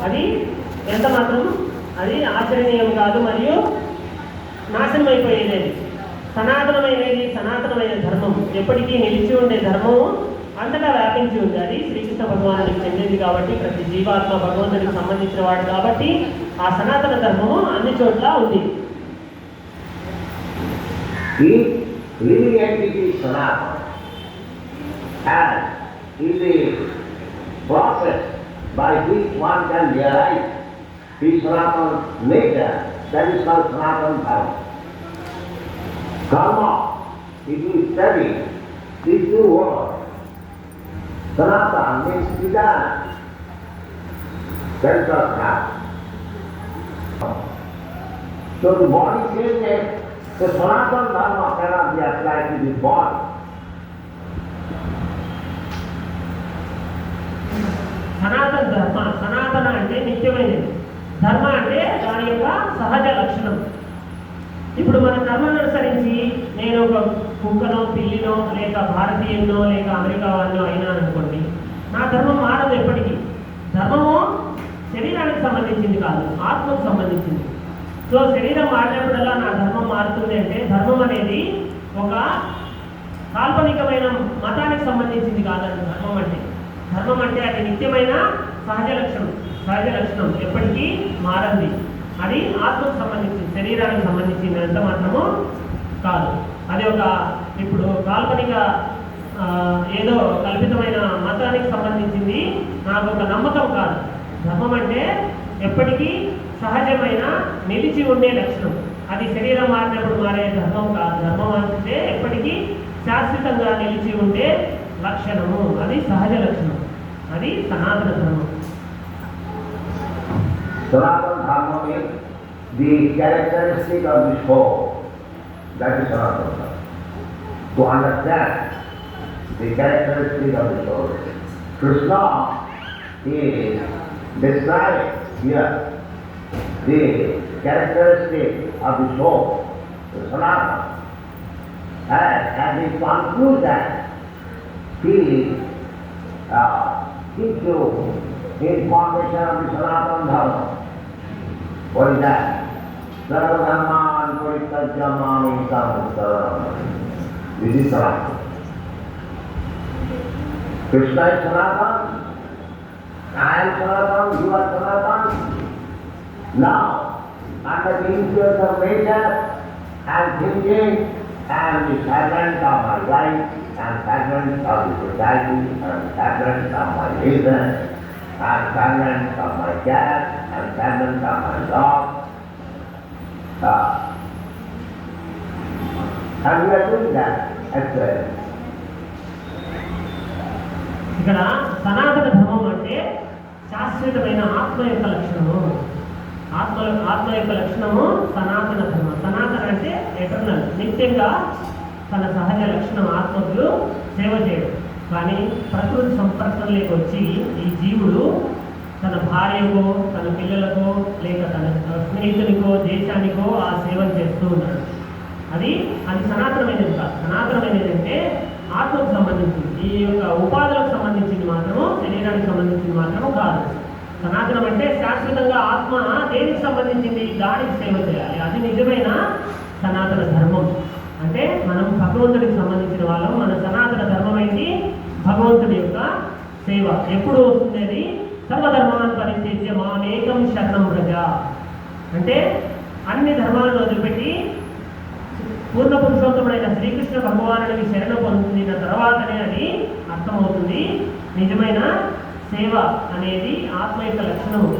అది ఎంత మాత్రం అది ఆచరణీయం కాదు, మరియు నాశనం అయిపోయేది. సనాతనమైనది, సనాతనమైన ధర్మం, ఎప్పటికీ నిలిచి ఉండే ధర్మము అంతటా వ్యాపించి ఉంది. అది శ్రీకృష్ణ భగవానుడికి చెందింది కాబట్టి, ప్రతి జీవాత్మ భగవంతుడికి సంబంధించిన వాడు కాబట్టి ఆ సనాతన ధర్మము అన్ని చోట్ల ఉంది. By which one can realize his Sanatana nature, that is called Sanatana Dharma. Karma, if you study these two words, Sanatana means Vidana, that is called Sanatana. So the body says that the Sanatana Dharma cannot be applied to this body. సనాతన ధర్మ, సనాతన అంటే నిత్యమైనది, ధర్మ అంటే దాని యొక్క సహజ లక్షణం. ఇప్పుడు మన ధర్మాన్ని అనుసరించి నేను ఒక కుక్కనో, పిల్లినో, లేక భారతీయునో, లేక అమెరికా వాళ్ళనో అయినా అనుకోండి, నా ధర్మం మారదు ఎప్పటికీ. ధర్మము శరీరానికి సంబంధించింది కాదు, ఆత్మకు సంబంధించింది. సో శరీరం మారినప్పుడల్లా నా ధర్మం మారుతుంది అంటే, ధర్మం అనేది ఒక కాల్పనికమైన మతానికి సంబంధించింది కాదండి. ధర్మం అంటే అది నిత్యమైన సహజ లక్షణం, ఎప్పటికీ మారంది. అది ఆత్మకు సంబంధించింది, శరీరానికి సంబంధించింది అంత మాత్రము కాదు. అది ఒక ఇప్పుడు కాల్పనిక ఏదో కల్పితమైన మతానికి సంబంధించింది నాకు ఒక నమ్మకం కాదు. ధర్మం అంటే ఎప్పటికీ సహజమైన నిలిచి ఉండే లక్షణం. అది శరీరం మారినప్పుడు మారే ధర్మం కాదు. ధర్మం అంటే ఎప్పటికీ శాశ్వతంగా నిలిచి ఉండే లక్షణము, అది సహజ లక్షణం, అది సనాతన ధర్మం. Sanatana Dharma means the characteristic of the soul. That is Sanatana Dharma. To understand the characteristic of the soul, Krishna is describing here the characteristic of the soul, the Sanatana. And he concludes that he gives you information of the Sanatana Dharma. What is that? Sarva dhamman parityajya mamekam saranam. This is Sanatana. Krishna is Sanatana. I am Sanatana. You are Sanatana. Now, under the influence of nature and thinking and the fragments of my life and fragments of the society and fragments of my business and fragments of my cat and fragments of my dog. And we are doing that as well. ఇక్కడ సనాతన ధర్మం అంటే శాశ్వతమైన ఆత్మ యొక్క లక్షణము. ఆత్మ యొక్క లక్షణము సనాతన ధర్మం. సనాతన అంటే ఎటర్నల్, నిత్యంగా తన సహజ లక్షణం ఆత్మకు సేవ చేయడం. కానీ ప్రకృతి సంపర్కంలోకి వచ్చి ఈ జీవుడు తన భార్యకో, తన పిల్లలకో, లేక తన స్నేహితునికో, దేశానికో ఆ సేవలు చేస్తూ ఉన్నాడు. అది సనాతనమైనది కాదు. సనాతనమైనది అంటే ఆత్మకు సంబంధించింది, ఈ యొక్క ఉపాధులకు సంబంధించింది మాత్రము, శరీరానికి సంబంధించింది మాత్రము కాదు. సనాతనం అంటే శాశ్వతంగా ఆత్మ దేనికి సంబంధించింది, దానికి సేవ చేయాలి. అది నిజమైన సనాతన ధర్మం. అంటే మనం భగవంతుడికి సంబంధించిన వాళ్ళం. మన సనాతన ధర్మం ఏంటి? భగవంతుడి యొక్క సేవ. ఎప్పుడు వస్తుంది అది? సర్వధర్మాన్ని పరిత్యజ్య మామేకం శరణం వ్రజ. అంటే అన్ని ధర్మాలను వదిలిపెట్టి పూర్ణ పురుషోత్తముడైన శ్రీకృష్ణ భగవానుడికి శరణ పొందిన తర్వాతనే అది అర్థమవుతుంది. నిజమైన సేవ అనేది ఆత్మ యొక్క లక్షణము.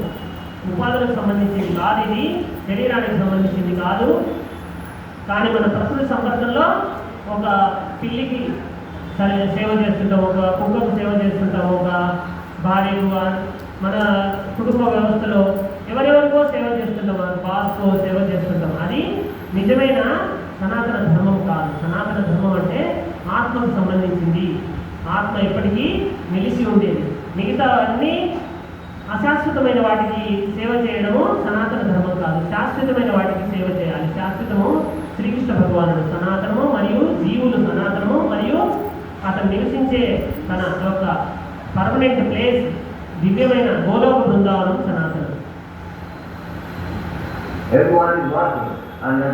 ఉపాధులకు సంబంధించింది కాదు, ఇది శరీరానికి సంబంధించింది కాదు. కానీ మన ప్రకృతి సంపర్కంలో ఒక పిల్లికి సేవ చేస్తుంటాం, ఒక కుక్కకు సేవ చేస్తుంటాం, ఒక భార్యకు, మన కుటుంబ వ్యవస్థలో ఎవరెవరికో సేవ చేస్తుంటాం, బాస్కో సేవ చేస్తుంటాం. అది నిజమైన సనాతన ధర్మం కాదు. సనాతన ధర్మం అంటే ఆత్మకు సంబంధించింది. ఆత్మ ఎప్పటికీ నిలిచి ఉండేది. మిగతా అన్నీ అశాశ్వతమైన వాటికి సేవ చేయడము సనాతన ధర్మం కాదు. శాశ్వతమైన వాటికి సేవ చేయాలి. శాశ్వతము శ్రీకృష్ణ భగవానుడు సనాతనము, మరియు జీవులు సనాతనము, మరియు అతను నివసించే తన యొక్క పర్మనెంట్ ప్లేస్ దివ్యమైన గోలోక బృందావనం సనాతనం. Everyone is working under